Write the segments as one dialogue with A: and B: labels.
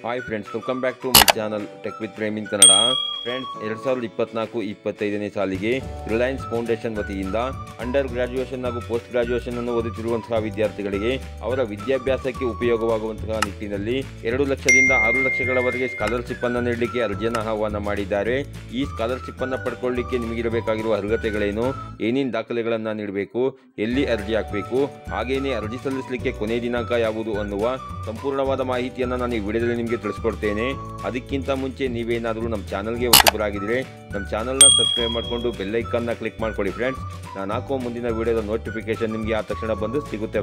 A: Hi friends, welcome back to my channel tech with Prem in Kannada. Friends, 2024-25ನೇ ಸಾಲಿಗೆ Reliance foundation ವತಿಯಿಂದ under graduation ಹಾಗೂ post graduation ಅನ್ನು ಓದುತ್ತಿರುವಂತಹ ವಿದ್ಯಾರ್ಥಿಗಳಿಗೆ ಅವರ ವಿದ್ಯಾಭ್ಯಾಸಕ್ಕೆ ಉಪಯೋಗವಾಗುವಂತಹ ನಿಟ್ಟಿನಲ್ಲಿ 2 ಲಕ್ಷದಿಂದ 6 ಲಕ್ಷಗಳವರೆಗೆ ಸ್ಕಾಲರ್ಶಿಪ್ ಅನ್ನು ನೀಡಲಿಕ್ಕೆ ಅರ್ಜಿಯನ್ನು ಆಹ್ವಾನ ಮಾಡಿದ್ದಾರೆ. ಈ ಸ್ಕಾಲರ್ಶಿಪ್ ಅನ್ನು ಪಡ್ಕೊಳ್ಳಿಕ್ಕೆ ನಿಮಗಿರಬೇಕಾಗಿರುವ ಅರ್ಹತೆಗಳೇನು, ಏನೇನು ದಾಖಲೆಗಳನ್ನು ನೀಡಬೇಕು, ಎಲ್ಲಿ ಅರ್ಜಿ ಹಾಕಬೇಕು, ಹಾಗೆಯೇ ಅರ್ಜಿ ಸಲ್ಲಿಸಲಿಕ್ಕೆ ಕೊನೆಯ ದಿನಾಂಕ ಯಾವುದು ಅನ್ನುವ ಸಂಪೂರ್ಣವಾದ ಮಾಹಿತಿಯನ್ನು ನಾನು ಈ ವಿಡಿಯೋದಲ್ಲಿ ನಿಮಗೆ ತಿಳಿಸ್ಕೊಡ್ತೇನೆ. ಅದಕ್ಕಿಂತ ಮುಂಚೆ ನೀವೇನಾದರೂ ನಮ್ಮ ಚಾನಲ್ಗೆ ಹೊಸಬರಾಗಿದ್ದರೆ ನಮ್ಮ ಚಾನಲ್ನ ಸಬ್ಸ್ಕ್ರೈಬ್ ಮಾಡಿಕೊಂಡು ಬೆಲ್ ಐಕಾನ್ನ ಕ್ಲಿಕ್ ಮಾಡ್ಕೊಳ್ಳಿ ಫ್ರೆಂಡ್ಸ್. ನಾನು ಹಾಕುವ ಮುಂದಿನ ವಿಡಿಯೋದ ನೋಟಿಫಿಕೇಶನ್ ನಿಮಗೆ ಆ ತಕ್ಷಣ ಬಂದು ಸಿಗುತ್ತೆ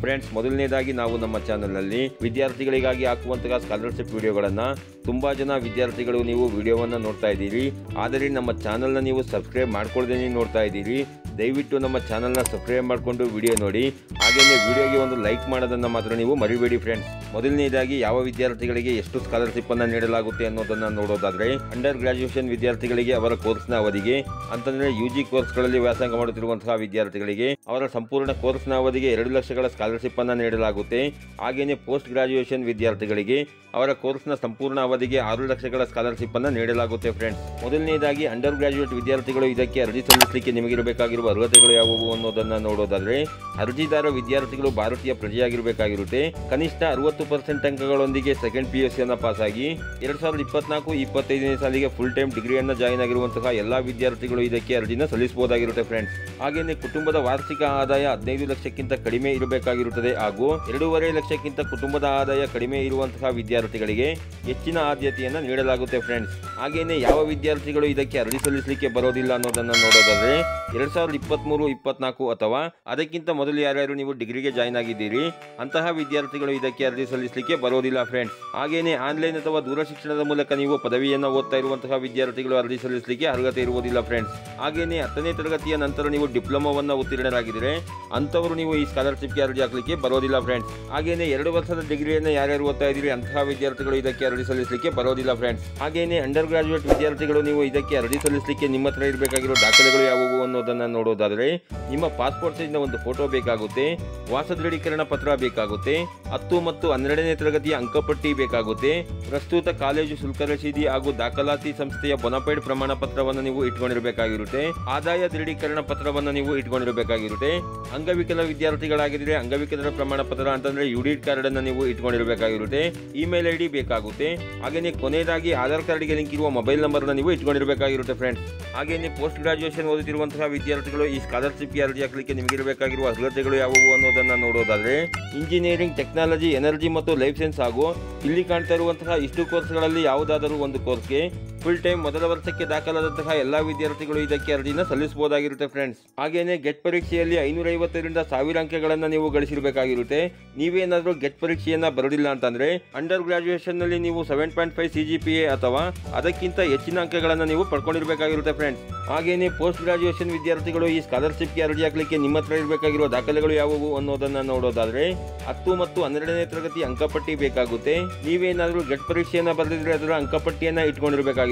A: ಫ್ರೆಂಡ್ಸ್. ಮೊದಲನೇದಾಗಿ ನಾವು ನಮ್ಮ ಚಾನಲ್ನಲ್ಲಿ ವಿದ್ಯಾರ್ಥಿಗಳಿಗಾಗಿ ಹಾಕುವಂತಹ ಸ್ಕಾಲರ್ಶಿಪ್ ವಿಡಿಯೋಗಳನ್ನು ತುಂಬ ಜನ ವಿದ್ಯಾರ್ಥಿಗಳು ನೀವು ವಿಡಿಯೋವನ್ನು ನೋಡ್ತಾ ಇದ್ದೀರಿ, ಆದರೆ ನಮ್ಮ ಚಾನಲ್ನ ನೀವು ಸಬ್ಸ್ಕ್ರೈಬ್ ಮಾಡ್ಕೊಳ್ದೇ ನೋಡ್ತಾ ಇದ್ದೀರಿ. ದಯವಿಟ್ಟು ನಮ್ಮ ಚಾನಲ್ನ ಸಬ್ಸ್ಕ್ರೈಬ್ ಮಾಡಿಕೊಂಡು ವಿಡಿಯೋ ನೋಡಿ, ಹಾಗೆಯೇ ವಿಡಿಯೋಗೆ ಒಂದು ಲೈಕ್ ಮಾಡೋದನ್ನು ಮಾತ್ರ ನೀವು ಮರಿಬೇಡಿ ಫ್ರೆಂಡ್ಸ್. ಮೊದಲನೇದಾಗಿ ಯಾವ ವಿದ್ಯಾರ್ಥಿಗಳಿಗೆ ಎಷ್ಟು ಸ್ಕಾಲರ್ಶಿಪ್ ಅನ್ನು ನೀಡಲಾಗುತ್ತೆ ಅನ್ನೋದನ್ನು ನೋಡೋದಾದರೆ, ಅಂಡರ್ ಗ್ರಾಜ್ಯುಯೇಷನ್ ವಿದ್ಯಾರ್ಥಿಗಳಿಗೆ ಅವರ ಕೋರ್ಸ್ನ ಅವಧಿಗೆ ಅಂತಂದರೆ UG ಕೋರ್ಸ್ಗಳಲ್ಲಿ ವ್ಯಾಸಂಗ ಮಾಡುತ್ತಿರುವಂತಹ ವಿದ್ಯಾರ್ಥಿಗಳಿಗೆ ಅವರ ಸಂಪೂರ್ಣ ಕೋರ್ಸ್ನ ಅವಧಿಗೆ 2 ಲಕ್ಷಗಳ ಸ್ಕಾಲರ್ಶಿಪ್ ಅನ್ನು ನೀಡಲಾಗುತ್ತೆ. ಹಾಗೆಯೇ ಪೋಸ್ಟ್ ಗ್ರಾಜ್ಯುಯೇಷನ್ ವಿದ್ಯಾರ್ಥಿಗಳಿಗೆ ಅವರ ಕೋರ್ಸ್ನ ಸಂಪೂರ್ಣ ಅವಧಿಗೆ 6 ಲಕ್ಷಗಳ ಸ್ಕಾಲರ್ಶಿಪ್ ಅನ್ನು ನೀಡಲಾಗುತ್ತೆ ಫ್ರೆಂಡ್ಸ್. ಮೊದಲನೇದಾಗಿ ಅಂಡರ್ ಗ್ರಾಜ್ಯುಯೇಟ್ ವಿದ್ಯಾರ್ಥಿಗಳು ಇದಕ್ಕೆ ಅರ್ಜಿ ಸಲ್ಲಿಸಲಿಕ್ಕೆ ನಿಮಗಿರಬೇಕಾಗಿರುವ ಅರ್ಹತೆಗಳು ಯಾವುವು ಅನ್ನೋದನ್ನು ನೋಡೋದಾದರೆ, ಅರ್ಜಿದಾರ ವಿದ್ಯಾರ್ಥಿಗಳು ಭಾರತೀಯ ಪ್ರಜೆಯಾಗಿರಬೇಕಾಗಿರುತ್ತೆ. ಕನಿಷ್ಠ 60% ಅಂಕಗಳೊಂದಿಗೆ ಸೆಕೆಂಡ್ PUC ಅನ್ನು ಪಾಸ್ ಆಗಿ 2024-25ನೇ ಸಾಲಿಗೆ ಫುಲ್ ಟೈಮ್ ಡಿಗ್ರಿಯನ್ನು ಜಾಯಿನ್ ಆಗಿರುವಂತಹ ಎಲ್ಲ ವಿದ್ಯಾರ್ಥಿಗಳು ಇದಕ್ಕೆ ಅರ್ಜಿನ ಸಲ್ಲಿಸಬಹುದಾಗಿರುತ್ತೆ ಫ್ರೆಂಡ್ಸ್. ಹಾಗೆಯೇ ಕುಟುಂಬದ ವಾರ್ಷಿಕ ಆದಾಯ 15 ಲಕ್ಷಕ್ಕಿಂತ ಕಡಿಮೆ ಇರಬೇಕಾಗಿರುತ್ತದೆ ಹಾಗೂ 2.5 ಲಕ್ಷಕ್ಕಿಂತ ಕುಟುಂಬದ ಆದಾಯ ಕಡಿಮೆ ಇರುವಂತಹ ವಿದ್ಯಾರ್ಥಿಗಳಿಗೆ ಹೆಚ್ಚಿನ ಆದ್ಯತೆಯನ್ನು ನೀಡಲಾಗುತ್ತೆ ಫ್ರೆಂಡ್ಸ್. ಹಾಗೆಯೇ ಯಾವ ವಿದ್ಯಾರ್ಥಿಗಳು ಇದಕ್ಕೆ ಅರ್ಜಿ ಸಲ್ಲಿಸಲಿಕ್ಕೆ ಬರೋದಿಲ್ಲ ಅನ್ನೋದನ್ನು ನೋಡೋದಾದರೆ, 2023-24 ಅಥವಾ ಅದಕ್ಕಿಂತ ಮೊದಲು ಯಾರ್ಯಾರು ನೀವು ಡಿಗ್ರಿಗೆ ಜಾಯಿನ್ ಆಗಿದ್ದೀರಿ ಅಂತಹ ವಿದ್ಯಾರ್ಥಿಗಳು ಇದಕ್ಕೆ ಅರ್ಜಿ ಸಲ್ಲಿಸಲಿಕ್ಕೆ ಬರೋದಿಲ್ಲ ಫ್ರೆಂಡ್ಸ್. ಹಾಗೆಯೇ ಆನ್ಲೈನ್ ಅಥವಾ ದೂರ ಶಿಕ್ಷಣದ ಮೂಲಕ ನೀವು ಪದವಿಯನ್ನು ಓದ್ತಾ ಇರುವಂತಹ ವಿದ್ಯಾರ್ಥಿಗಳು ಅರ್ಜಿ ಸಲ್ಲಿಸಲಿಕ್ಕೆ ಅರ್ಹತೆ ಇರುವುದಿಲ್ಲ ಫ್ರೆಂಡ್ಸ್. ಹಾಗೆಯೇ 10ನೇ ತರಗತಿಯ ನಂತರ ನೀವು ಡಿಪ್ಲೊಮಾವನ್ನು ಉತ್ತೀರ್ಣರಾಗಿದ್ದರೆ ಅಂಥವರು ನೀವು ಈ ಸ್ಕಾಲರ್ಶಿಪ್ಗೆ ಅರ್ಜಿ ಹಾಕಲಿಕ್ಕೆ ಬರೋದಿಲ್ಲ ಫ್ರೆಂಡ್ಸ್. ಹಾಗೆಯೇ 2 ವರ್ಷದ ಡಿಗ್ರಿಯನ್ನು ಯಾರ್ಯಾರು ಓದ್ತಾ ಇದ್ದೀರಿ ಅಂತಹ ವಿದ್ಯಾರ್ಥಿಗಳು ಇದಕ್ಕೆ ಅರ್ಜಿ ಸಲ್ಲಿಸಲಿಕ್ಕೆ ಬರೋದಿಲ್ಲ ಫ್ರೆಂಡ್ಸ್. ಹಾಗೆಯೇ ಅಂಡರ್ ಗ್ರಾಜ್ಯುಯೇಟ್ ವಿದ್ಯಾರ್ಥಿಗಳು ನೀವು ಇದಕ್ಕೆ ಅರ್ಜಿ ಸಲ್ಲಿಸಲಿಕ್ಕೆ ನಿಮ್ಮ ಹತ್ರ ಇರಬೇಕಾಗಿರೋ ದಾಖಲೆಗಳು ಯಾವುವು ಅನ್ನೋದನ್ನು ನೋಡೋದಾದರೆ, ನಿಮ್ಮ ಪಾಸ್ಪೋರ್ಟ್ ಸೈಜ್ನ ಒಂದು ಫೋಟೋ ಬೇಕಾಗುತ್ತೆ, ವಾಸ ದೃಢೀಕರಣ ಪತ್ರ ಬೇಕಾಗುತ್ತೆ, 10 ಮತ್ತು 12ನೇ ತರಗತಿಯ ಅಂಕಪಟ್ಟಿ ಬೇಕಾಗುತ್ತೆ, ಪ್ರಸ್ತುತ ಕಾಲೇಜು ಶುಲ್ಕ ರಸೀದಿ ಹಾಗೂ ದಾಖಲಾತಿ ಸಂಸ್ಥೆಯ ಬೊನಫೈಡ್ ಪ್ರಮಾಣ ಪತ್ರವನ್ನು ನೀವು ಇಟ್ಕೊಂಡಿರಬೇಕಾಗಿರುತ್ತೆ, ಆದಾಯ ದೃಢೀಕರಣ ಪತ್ರವನ್ನು ನೀವು ಇಟ್ಕೊಂಡಿರಬೇಕಾಗಿರುತ್ತೆ, ಅಂಗವಿಕಲ ವಿದ್ಯಾರ್ಥಿಗಳಾಗಿದ್ದರೆ ಅಂಗವಿಕಲರ ಪ್ರಮಾಣ ಪತ್ರ ಅಂತಂದ್ರೆ UD ಕಾರ್ಡ್ ಅನ್ನು ನೀವು ಇಟ್ಕೊಂಡಿರಬೇಕಾಗಿರುತ್ತೆ, ಇಮೇಲ್ ID ಬೇಕಾಗುತ್ತೆ. ಹಾಗೆಯೇ ಕೊನೆಯದಾಗಿ ಆಧಾರ್ ಕಾರ್ಡ್ಗೆ ಲಿಂಕ್ ಇರುವ ಮೊಬೈಲ್ ನಂಬರ್ನ ನೀವು ಇಟ್ಕೊಂಡಿರಬೇಕಾಗಿರುತ್ತೆ ಫ್ರೆಂಡ್ಸ್. ಹಾಗೆಯೇ ಪೋಸ್ಟ್ ಗ್ರಾಜ್ಯುಯೇಷನ್ ಓದುತ್ತಿರುವಂತಹ ವಿದ್ಯಾರ್ಥಿಗಳು ಈ ಸ್ಕಾಲರ್ಶಿಪ್ಗೆ ಅರ್ಜಿ ಹಾಕಲಿಕ್ಕೆ ನಿಮಗಿರಬೇಕಾಗಿರುವ ಅರ್ಹತೆಗಳು ಯಾವುವು ಅನ್ನೋದನ್ನು ನೋಡೋದಾದರೆ, ಇಂಜಿನಿಯರಿಂಗ್, ಟೆಕ್ನಾಲಜಿ, ಎನರ್ಜಿ ಮತ್ತು ಲೈಫ್ ಸೈನ್ಸ್ ಹಾಗೂ ಇಲ್ಲಿ ಕಾಣ್ತಾ ಇರುವಂತಹ ಇಷ್ಟು ಕೋರ್ಸ್ಗಳಲ್ಲಿ ಯಾವುದಾದರೂ ಒಂದು ಕೋರ್ಸ್ಗೆ ಫುಲ್ ಟೈಮ್ ಮೊದಲ ವರ್ಷಕ್ಕೆ ದಾಖಲಾದಂತಹ ಎಲ್ಲ ವಿದ್ಯಾರ್ಥಿಗಳು ಇದಕ್ಕೆ ಅರ್ಜಿನ ಸಲ್ಲಿಸಬಹುದಾಗಿರುತ್ತೆ ಫ್ರೆಂಡ್ಸ್. ಹಾಗೆಯೇ ಗೆಟ್ ಪರೀಕ್ಷೆಯಲ್ಲಿ 550ರಿಂದ 1000 ಅಂಕಗಳನ್ನು ನೀವು ಗಳಿಸಿರಬೇಕಾಗಿರುತ್ತೆ. ನೀವೇನಾದರೂ ಗೆಟ್ ಪರೀಕ್ಷೆಯನ್ನು ಬರೋದಿಲ್ಲ ಅಂತಂದ್ರೆ ಅಂಡರ್ ಗ್ರಾಜ್ಯುಯೇಷನ್ ನಲ್ಲಿ ನೀವು 7.5 CGPA ಅಥವಾ ಅದಕ್ಕಿಂತ ಹೆಚ್ಚಿನ ಅಂಕಗಳನ್ನು ನೀವು ಪಡ್ಕೊಂಡಿರಬೇಕಾಗಿರುತ್ತೆ ಫ್ರೆಂಡ್ಸ್. ಹಾಗೆಯೇ ಪೋಸ್ಟ್ ಗ್ರಾಜ್ಯುಯೇಷನ್ ವಿದ್ಯಾರ್ಥಿಗಳು ಈ ಸ್ಕಾಲರ್ಶಿಪ್ಗೆ ಅರ್ಜಿ ಹಾಕಲಿಕ್ಕೆ ನಿಮ್ಮ ಹತ್ರ ಇರಬೇಕಾಗಿರುವ ದಾಖಲೆಗಳು ಯಾವುವು ಅನ್ನೋದನ್ನು ನೋಡೋದಾದ್ರೆ, 10 ಮತ್ತು 12ನೇ ತರಗತಿ ಅಂಕಪಟ್ಟಿ ಬೇಕಾಗುತ್ತೆ. ನೀವೇನಾದರೂ ಗೆಟ್ ಪರೀಕ್ಷೆಯನ್ನು ಬರೆದಿದ್ರೆ ಅದರ ಅಂಕಪಟ್ಟಿಯನ್ನು ಇಟ್ಕೊಂಡಿರಬೇಕಾಗಿರುತ್ತೆ,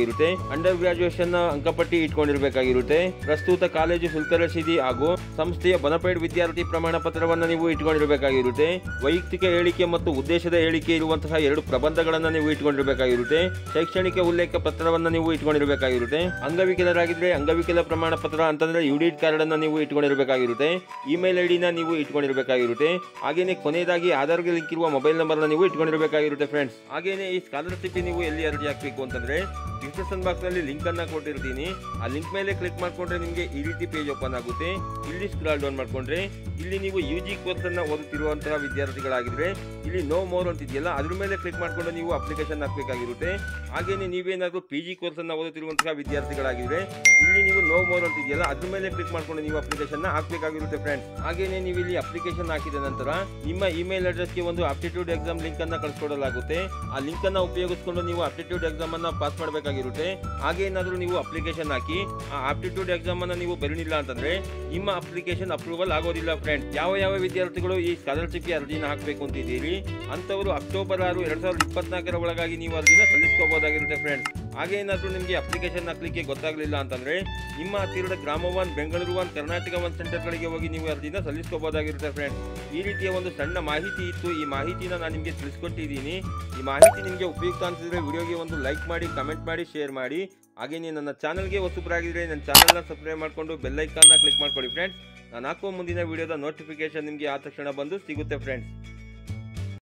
A: ಅಂಡರ್ ಗ್ರಾಜ್ಯುಯೇಷನ್ ಅಂಕಪಟ್ಟಿ ಇಟ್ಕೊಂಡಿರಬೇಕಾಗಿರುತ್ತೆ, ಪ್ರಸ್ತುತ ಕಾಲೇಜು ಶುಲ್ಕ ರಸೀದಿ ಹಾಗೂ ಸಂಸ್ಥೆಯ ಬೊನಫೈಡ್ ವಿದ್ಯಾರ್ಥಿ ಪ್ರಮಾಣ ಪತ್ರವನ್ನು ನೀವು ಇಟ್ಕೊಂಡಿರಬೇಕಾಗಿರುತ್ತೆ, ವೈಯಕ್ತಿಕ ಹೇಳಿಕೆ ಮತ್ತು ಉದ್ದೇಶದ ಹೇಳಿಕೆ ಇರುವಂತಹ 2 ಪ್ರಬಂಧಗಳನ್ನು ನೀವು ಇಟ್ಕೊಂಡಿರಬೇಕಾಗಿರುತ್ತೆ, ಶೈಕ್ಷಣಿಕ ಉಲ್ಲೇಖ ಪತ್ರವನ್ನು ನೀವು ಇಟ್ಕೊಂಡಿರಬೇಕಾಗಿರುತ್ತೆ, ಅಂಗವಿಕಲರಾಗಿದ್ದರೆ ಅಂಗವಿಕಲ ಪ್ರಮಾಣ ಪತ್ರ ಅಂತಂದ್ರೆ UD ಕಾರ್ಡ್ ಅನ್ನು ನೀವು ಇಟ್ಕೊಂಡಿರಬೇಕಾಗಿರುತ್ತೆ, ಇಮೇಲ್ ID ನ ನೀವು ಇಟ್ಕೊಂಡಿರಬೇಕಾಗಿರುತ್ತೆ. ಹಾಗೆಯೇ ಕೊನೆಯದಾಗಿ ಆಧಾರ್ಗೆ ಲಿಂಕ್ ಇರುವ ಮೊಬೈಲ್ ನಂಬರ್ನ ನೀವು ಇಟ್ಕೊಂಡಿರಬೇಕಾಗಿರುತ್ತೆ ಫ್ರೆಂಡ್ಸ್. ಹಾಗೆಯೇ ಈ ಸ್ಕಾಲರ್ಶಿಪ್ ನೀವು ಎಲ್ಲಿ ಅರ್ಜಿ ಹಾಕಬೇಕು ಅಂತಂದ್ರೆ ಡಿಸ್ಕ್ರಿಪ್ಷನ್ ಬಾಕ್ಸ್ ನಲ್ಲಿ ಲಿಂಕ್ ಅನ್ನ ಕೊಟ್ಟಿರ್ತೀನಿ. ಆ ಲಿಂಕ್ ಮೇಲೆ ಕ್ಲಿಕ್ ಮಾಡ್ಕೊಂಡ್ರೆ ನಿಮಗೆ ಈ ರೀತಿ ಪೇಜ್ ಓಪನ್ ಆಗುತ್ತೆ. ಇಲ್ಲಿ ಸ್ಕ್ರಾಲ್ ಡೌನ್ ಮಾಡ್ಕೊಂಡ್ರೆ ಇಲ್ಲಿ ನೀವು UG ಕೋರ್ಸ್ ಅನ್ನ ಓದುತ್ತಿರುವಂತಹ ವಿದ್ಯಾರ್ಥಿಗಳಾಗಿದ್ರೆ ಇಲ್ಲಿ ನೋ ಮೋರ್ ಅಂತಿದೆಯಲ್ಲ ಅದ್ರ ಮೇಲೆ ಕ್ಲಿಕ್ ಮಾಡ್ಕೊಂಡು ನೀವು ಅಪ್ಲಿಕೇಶನ್ ಹಾಕಬೇಕಾಗಿರುತ್ತೆ. ಹಾಗೇನೆ ನೀವೇನಾದರೂ PG ಕೋರ್ಸ್ ಅನ್ನ ಓದುತ್ತಿರುವಂತಹ ವಿದ್ಯಾರ್ಥಿಗಳಾಗಿದ್ರೆ ಇಲ್ಲಿ ನೀವು ನೋ ಮೋರ್ ಅಂತಿದೆಯಲ್ಲ ಅದ್ರ ಮೇಲೆ ಕ್ಲಿಕ್ ಮಾಡ್ಕೊಂಡು ನೀವು ಅಪ್ಲಿಕೇಶನ್ ಹಾಕಬೇಕಾಗಿರುತ್ತೆ ಫ್ರೆಂಡ್ಸ್. ಹಾಗೇನೆ ನೀವು ಇಲ್ಲಿ ಅಪ್ಲಿಕೇಶನ್ ಹಾಕಿದ ನಂತರ ನಿಮ್ಮ ಇಮೇಲ್ ಅಡ್ರೆಸ್ಗೆ ಒಂದು ಆಪ್ಟಿಟ್ಯೂಡ್ ಎಕ್ಸಾಮ್ ಲಿಂಕ್ ಅನ್ನ ಕಳಿಸ್ಕೊಡಲಾಗುತ್ತೆ. ಆ ಲಿಂಕ್ ಅನ್ನ ಉಪಯೋಗಿಸಿಕೊಂಡು ನೀವು ಆಪ್ಟಿಟ್ಯೂಡ್ ಎಕ್ಸಾಮ್ ಅನ್ನ ಪಾಸ್ ಮಾಡಬೇಕಾಗಿರುತ್ತೆ. ಹಾಗೆ ಏನಾದರೂ ನೀವು ಅಪ್ಲಿಕೇಶನ್ ಹಾಕಿ ಆ ಆಪ್ಟಿಟ್ಯೂಡ್ ಎಕ್ಸಾಮ್ ಅನ್ನ ನೀವು ಬರೀಲಿಲ್ಲ ಅಂತಂದ್ರೆ ನಿಮ್ಮ ಅಪ್ಲಿಕೇಶನ್ ಅಪ್ರೂವಲ್ ಆಗೋದಿಲ್ಲ ಫ್ರೆಂಡ್ಸ್. ಯಾವ ವಿದ್ಯಾರ್ಥಿಗಳು ಈ ಸ್ಕಾಲರ್ಶಿಪ್ಗೆ ಅರ್ಜಿನ ಹಾಕಬೇಕು ಅಂತಿದ್ದೀರಿ ಅಂತವರು ಅಕ್ಟೋಬರ್ 6, 2024 ಒಳಗಾಗಿ ನೀವು ಅರ್ಜಿನ ಸಲ್ಲಿಸ್ಕೋಬಹುದಾಗಿರುತ್ತೆ ಫ್ರೆಂಡ್ಸ್. ಹಾಗೆ ಏನಾದರೂ ನಿಮಗೆ ಅಪ್ಲಿಕೇಶನ್ ಹಾಕಲಿಕ್ಕೆ ಗೊತ್ತಾಗಲಿಲ್ಲ ಅಂತಂದರೆ ನಿಮ್ಮ ಹತ್ತಿರದ ಗ್ರಾಮ 1, ಬೆಂಗಳೂರು 1, ಕರ್ನಾಟಕ 1 ಸೆಂಟರ್ಗಳಿಗೆ ಹೋಗಿ ನೀವು ಅರ್ಜಿನ ಸಲ್ಲಿಸ್ಕೋಬೋದಾಗಿರುತ್ತೆ ಫ್ರೆಂಡ್ಸ್. ಈ ರೀತಿಯ ಒಂದು ಸಣ್ಣ ಮಾಹಿತಿ ಇತ್ತು. ಈ ಮಾಹಿತಿನ ನಾನು ನಿಮಗೆ ತಿಳಿಸ್ಕೊಟ್ಟಿದ್ದೀನಿ. ಈ ಮಾಹಿತಿ ನಿಮಗೆ ಉಪಯುಕ್ತ ಅನಿಸಿದರೆ ವಿಡಿಯೋಗೆ ಒಂದು ಲೈಕ್ ಮಾಡಿ, ಕಮೆಂಟ್ ಮಾಡಿ, ಶೇರ್ ಮಾಡಿ. ಹಾಗೆಯೇ ನನ್ನ ಚಾನಲ್ಗೆ ಹೊಸಬರಾಗಿದ್ದರೆ ನನ್ನ ಚಾನಲ್ನ ಸಬ್ಸ್ಕ್ರೈಬ್ ಮಾಡಿಕೊಂಡು ಬೆಲ್ ಐಕಾನ್ನ ಕ್ಲಿಕ್ ಮಾಡ್ಕೊಳ್ಳಿ ಫ್ರೆಂಡ್ಸ್. ನಾನು ಹಾಕುವ ಮುಂದಿನ ವಿಡಿಯೋದ ನೋಟಿಫಿಕೇಶನ್ ನಿಮಗೆ ಆ ತಕ್ಷಣ ಬಂದು ಸಿಗುತ್ತೆ ಫ್ರೆಂಡ್ಸ್.